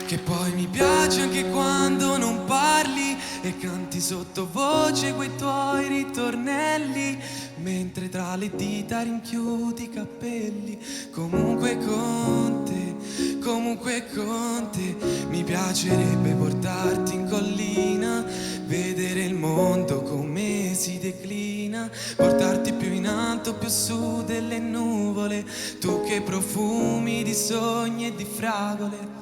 Che poi mi piace anche quando non parli e canti sottovoce quei tuoi ritornelli, mentre tra le dita rinchiudi i capelli. Comunque con te mi piacerebbe portarti in collina, vedere il mondo come si declina, portarti più in alto, più su delle nuvole, tu che profumi di sogni e di fragole.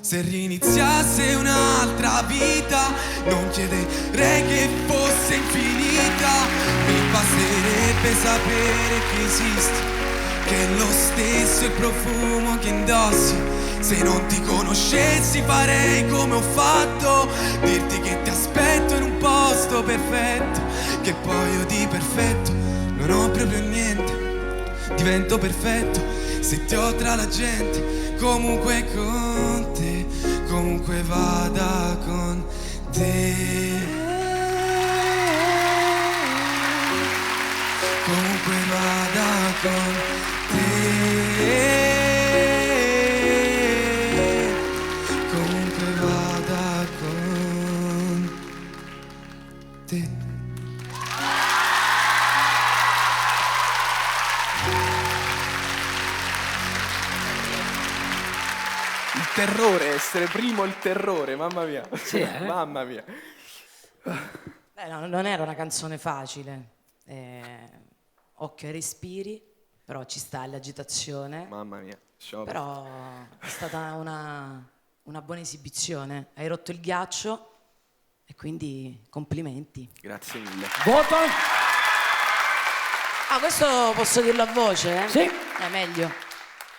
Se riniziasse un'altra vita, non chiederei che fosse infinita, mi basterebbe sapere che esisti, che è lo stesso il profumo che indossi. Se non ti conoscessi farei come ho fatto, dirti che ti aspetto in un posto perfetto, che poi io di perfetto non ho proprio niente, divento perfetto se ti ho tra la gente. Comunque con te, comunque vada con te, comunque vada con te, comunque vada con te. Il terrore, essere primo il terrore, mamma mia. Sì, Mamma mia. No, non era una canzone facile. Occhio ai respiri, però ci sta l'agitazione. Mamma mia. Però è stata una buona esibizione. Hai rotto il ghiaccio e quindi complimenti. Grazie mille. Voto? Ah, questo posso dirlo a voce? Sì. È meglio.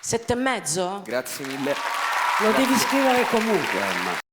7,5? Grazie mille. Lo devi scrivere comunque, Emma.